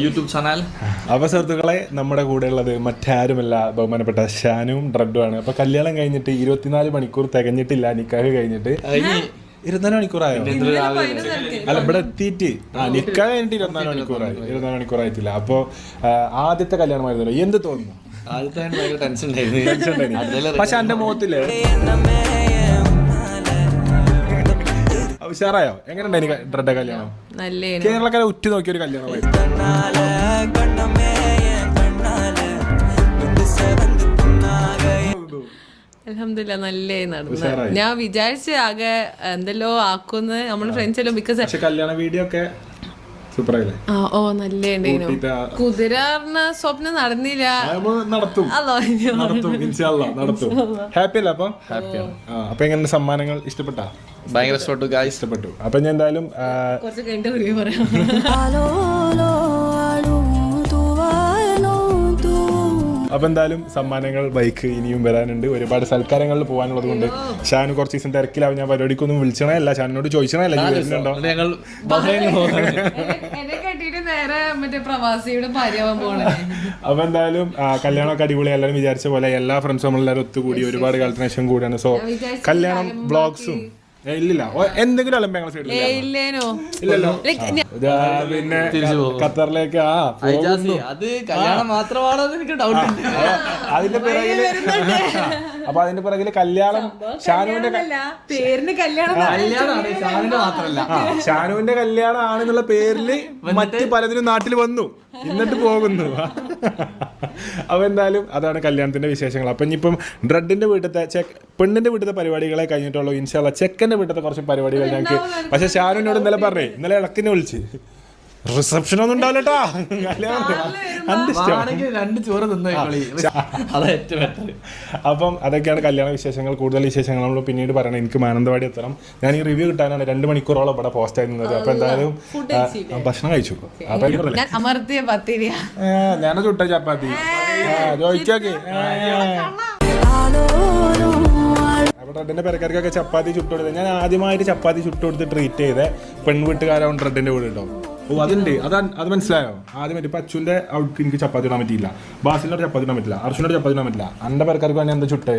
YouTube channel. അപ്പോൾ സുഹൃത്തുക്കളെ, നമ്മുടെ കൂടെ ഉള്ളത് മറ്റാരുമല്ല, ബഹുമാനപ്പെട്ട ഷാനും ഡ്രഡുമാണ്. അപ്പോൾ കല്യാണം കഴിഞ്ഞിട്ട് 24 മണിക്കൂർ തികഞ്ഞിട്ടില്ല, നിക്കാഹ് കഴിഞ്ഞിട്ട് 24 മണിക്കൂറായോ? അല്ല, ഇവിടെ എത്തിയിട്ട് നിക്കാഹ് കഴിഞ്ഞിട്ട് 24 മണിക്കൂറായി. 24 മണിക്കൂറായിട്ടില്ല. അപ്പോൾ ആദ്യത്തെ കല്യാണമായിരുന്നല്ലോ, എന്ത് തോന്നുന്നു? ആദ്യത്തെ ഭയങ്കര ടെൻഷൻ ഉണ്ടായിരുന്നു. പക്ഷെ എന്റെ മുഖത്തില്ലേ ഉഷാറായോ? എങ്ങനെയുണ്ടായി ഡ്രഡ കല്യാണം? കേരളക്കാരെ ഉറ്റു നോക്കിയൊരു കല്യാണമായിരുന്നു. അൽഹംദുലില്ലാ നല്ലേ നടന്നു. ഞാൻ വിചാരിച്ച ആകെ എന്തെല്ലോ ആക്കുന്ന് നമ്മള് ഫ്രണ്ട്സ് എല്ലാം ബിക്കോസ് കല്യാണ വീഡിയോ ഒക്കെ സൂപ്പറായില്ലേ? ഓ നല്ല കുതിര സ്വപ്നം നടന്നില്ല. നടത്തും. ഹാപ്പി അല്ല? അപ്പൊ അപ്പൊ എങ്ങനെ സമ്മാനങ്ങൾ ഇഷ്ടപ്പെട്ടാ? ഭയങ്കര ഇഷ്ടപ്പെട്ടു. അപ്പൊ ഞാൻ എന്തായാലും കുറച്ച് കഴിഞ്ഞിട്ട് റിവ്യൂ പറയാം. അപ്പൊ എന്തായാലും സമ്മാനങ്ങൾ, ബൈക്ക് ഇനിയും വരാനുണ്ട്. ഒരുപാട് സൽക്കാരങ്ങളിൽ പോകാനുള്ളത് കൊണ്ട് ഷാനു കുറച്ച് ദിവസം തിരക്കിലാവും. ഞാൻ പരിപാടിക്കൊന്നും വിളിച്ചണേ അല്ല, ഷാനോട് ചോദിച്ചണല്ല വരുന്നുണ്ടോ. നേരെ മറ്റേ പ്രവാസിയുടെ ഭാര്യയാവാൻ പോകണേ. അപ്പൊ എന്തായാലും കല്യാണമൊക്കെ അടിപൊളി, എല്ലാവരും വിചാരിച്ച പോലെ എല്ലാ ഫ്രണ്ട്സും നമ്മളെല്ലാവരും ഒത്തുകൂടി ഒരുപാട് കാലത്തിന് ശേഷം കൂടിയാണ്. സോ കല്യാണം വ്ളോഗ്സും ഇല്ലില്ല, എന്തെങ്കിലും അലമ്പ ഞങ്ങളെ സൈഡിൽ ഇല്ലല്ലോ. പിന്നെ ഖത്തറിലേക്ക് അതിന്റെ പിറകില് അപ്പൊ അതിന്റെ പിറകില് കല്യാണം ഷാനുവിന്റെ ഷാനുവിന്റെ കല്യാണം ആണെന്നുള്ള പേരില് മറ്റ് പലതിനും നാട്ടിൽ വന്നു, എന്നിട്ട് പോകുന്നു. അപ്പൊ എന്തായാലും അതാണ് കല്യാണത്തിന്റെ വിശേഷങ്ങൾ. അപ്പൊ ഇനിയിപ്പം ഡ്രഡിന്റെ വീട്ടിലത്തെ പെണ്ണിന്റെ വീട്ടിലത്തെ പരിപാടികളെ കഴിഞ്ഞിട്ടുള്ളൂ. ഇൻഷാല്ല ചെക്കന്റെ വീട്ടിലത്തെ കുറച്ച് പരിപാടികൾ ഞങ്ങൾക്ക്. പക്ഷെ ഷാനുവിനോട് ഇന്നലെ പറഞ്ഞേ, ഇന്നലെ ഇളക്കിനെ വിളിച്ച് റിസപ്ഷൻ ഒന്നും ഉണ്ടാവില്ലട്ടാ, അപ്പം അതൊക്കെയാണ് കല്യാണ വിശേഷങ്ങൾ. കൂടുതൽ വിശേഷങ്ങൾ നമ്മൾ പിന്നീട് പറയണം. എനിക്ക് മാനന്തവാടി എത്തണം. ഞാൻ ഈ റിവ്യൂ കിട്ടാനാണ് 2 മണിക്കൂറോളം ഇവിടെ പോസ്റ്റ് ആയിരുന്നത്. അപ്പൊ എന്തായാലും ഭക്ഷണം കഴിച്ചു. ഞാൻ ചുട്ട ചപ്പാത്തി ചോദിച്ചോക്കെ. അവിടെ റെഡിന്റെ പെരക്കാർക്കൊക്കെ ചപ്പാത്തി ചുട്ടുകൊടുത്തത്. ഞാൻ ആദ്യമായിട്ട് ചപ്പാത്തി ചുട്ടുകൊടുത്ത് ട്രീറ്റ് ചെയ്ത പെൺവീട്ടുകാരാണ് റെഡിന്റെ വീട് കേട്ടോ. ഓ അതുണ്ട്, അത് മനസ്സിലായോ? ആദ്യമായിട്ട് ഇപ്പൊ അച്ഛൻ്റെ അവൾക്ക് എനിക്ക് ചപ്പാത്തി ഇടാൻ പറ്റിയില്ല, ബാസിനോട് ചപ്പാത്തി ഇടാൻ പറ്റില്ല, അർഷുനോട് ചപ്പാത്തി ഇടാൻ പറ്റില്ല. എൻ്റെ പെരക്കാർക്ക് വേണ്ടി എന്താ ചുട്ടേ?